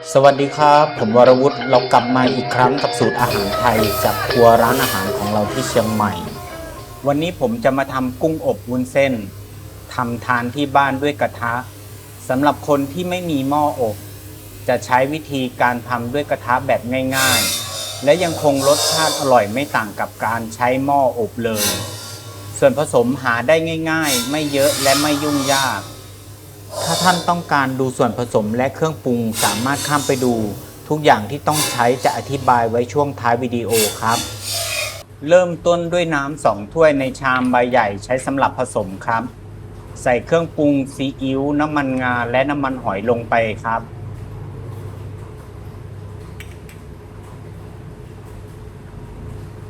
สวัสดีครับผมวรวุฒิเรากลับมาอีกครั้งกับสูตรอาหารไทยจากครัวร้านอาหารของเราที่เชียงใหม่วันนี้ผมจะมาทำกุ้งอบวุ้นเส้นทำทานที่บ้านด้วยกระทะสำหรับคนที่ไม่มีหม้ออบจะใช้วิธีการทำด้วยกระทะแบบง่ายๆและยังคงรสชาติอร่อยไม่ต่างกับการใช้หม้ออบเลยส่วนผสมหาได้ง่ายๆไม่เยอะและไม่ยุ่งยากถ้าท่านต้องการดูส่วนผสมและเครื่องปรุงสามารถข้ามไปดูทุกอย่างที่ต้องใช้จะอธิบายไว้ช่วงท้ายวิดีโอครับเริ่มต้นด้วยน้ำ2 ถ้วยในชามใบใหญ่ใช้สำหรับผสมครับใส่เครื่องปรุงซีอิ๊วน้ำมันงาและน้ำมันหอยลงไปครับ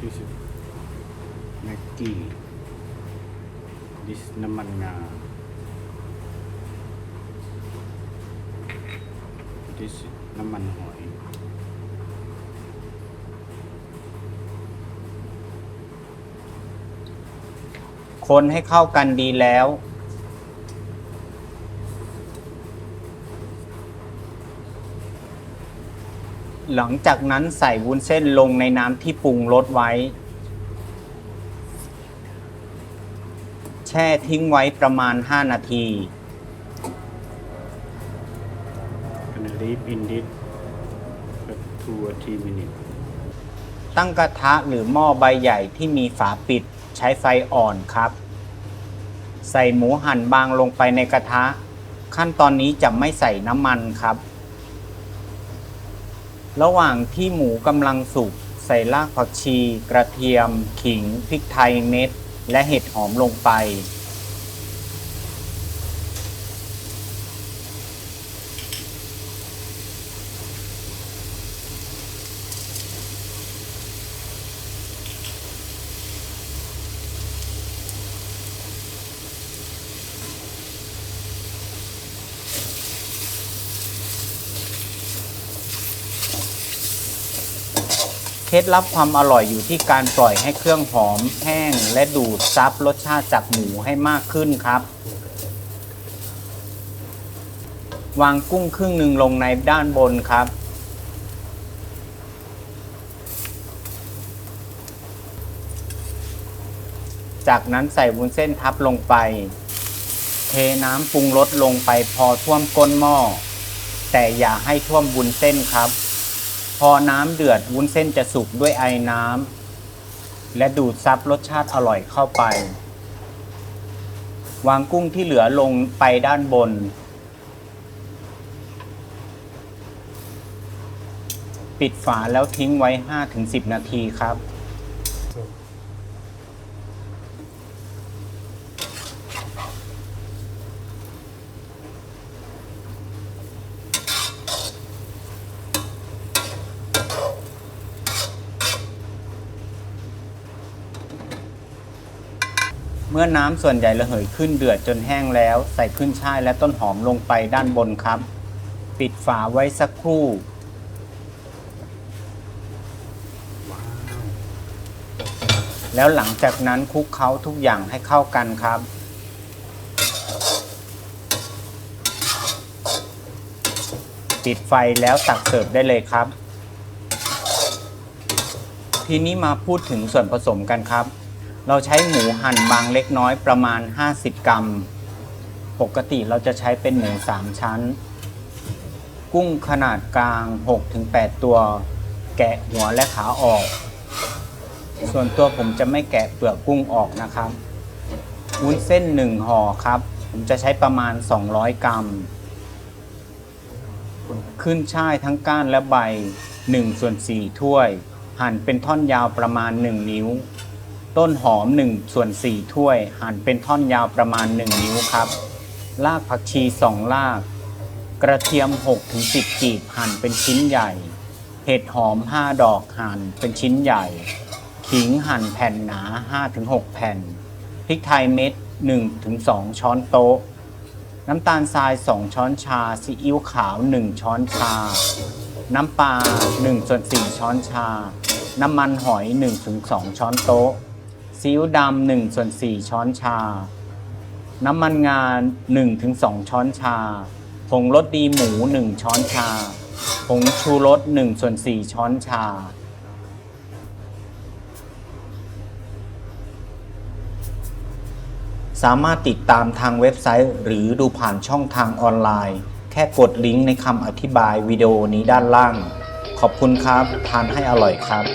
This is Maggi. This น้ำมันงา This น้ำมันหอยคนให้เข้ากันดีแล้วหลังจากนั้นใส่วุ้นเส้นลงในน้ำที่ปรุงรสไว้แช่ทิ้งไว้ประมาณ5 นาที Gonna leave in this for 2 or 3 minutes. ตั้งกระทะหรือหม้อใบใหญ่ที่มีฝาปิดใช้ไฟอ่อนครับใส่หมูหั่นบางลงไปในกระทะขั้นตอนนี้จะไม่ใส่น้ำมันครับระหว่างที่หมูกำลังสุกใส่รากผักชีกระเทียมขิงพริกไทยเม็ดและเห็ดหอมลงไปเคล็ดลับความอร่อยอยู่ที่การปล่อยให้เครื่องหอมแห้งและดูดซับรสชาติจากหมูให้มากขึ้นครับวางกุ้งครึ่งหนึ่งลงในด้านบนครับจากนั้นใส่วุ้นเส้นทับลงไปเทน้ำปรุงรสลงไปพอท่วมก้นหม้อแต่อย่าให้ท่วมวุ้นเส้นครับพอน้ำเดือดวุ้นเส้นจะสุกด้วยไอน้ำและดูดซับรสชาติอร่อยเข้าไปวางกุ้งที่เหลือลงไปด้านบนปิดฝาแล้วทิ้งไว้ 5-10 นาทีครับเมื่อน้ำส่วนใหญ่ระเหยขึ้นเดือดจนแห้งแล้วใส่ขึ้นฉ่ายและต้นหอมลงไปด้านบนครับปิดฝาไว้สักครู่แล้วหลังจากนั้นคลุกเคล้าทุกอย่างให้เข้ากันครับปิดไฟแล้วตักเสิร์ฟได้เลยครับทีนี้มาพูดถึงส่วนผสมกันครับเราใช้หมูหั่นบางเล็กน้อยประมาณ50 กรัมปกติเราจะใช้เป็นหมู3 ชั้นกุ้งขนาดกลาง 6-8 ตัวแกะหัวและขาออกส่วนตัวผมจะไม่แกะเปลือกกุ้งออกนะครับวุ้นเส้น1 ห่อครับผมจะใช้ประมาณ200 กรัมขึ้นฉ่ายทั้งก้านและใบ1/4 ถ้วยหั่นเป็นท่อนยาวประมาณ1 นิ้วต้นหอม1/4 ถ้วยหั่นเป็นท่อนยาวประมาณ1 นิ้วครับรากผักชี2 รากกระเทียม 6-10 กีบหั่นเป็นชิ้นใหญ่เห็ดหอม5 ดอกหั่นเป็นชิ้นใหญ่ขิงหั่นแผ่นหนา 5-6 แผ่นพริกไทยเม็ด 1-2 ช้อนโต๊ะน้ำตาลทราย2 ช้อนชาซีอิ๊วขาว1 ช้อนชาน้ำปลา 1/4 ช้อนชาน้ำมันหอย 1-2 ช้อนโต๊ะซีอิ๊วดำ 1/4 ช้อนชาน้ำมันงา 1-2 ช้อนชาผงรสดีหมู1 ช้อนชาผ งชูรส1/4 ช้อนชา สามารถติดตามทางเว็บไซต์หรือดูผ่านช่องทางออนไลน์แค่กดลิงก์ในคำอธิบายวิดีโอนี้ด้านล่างขอบคุณครับทานให้อร่อยครับ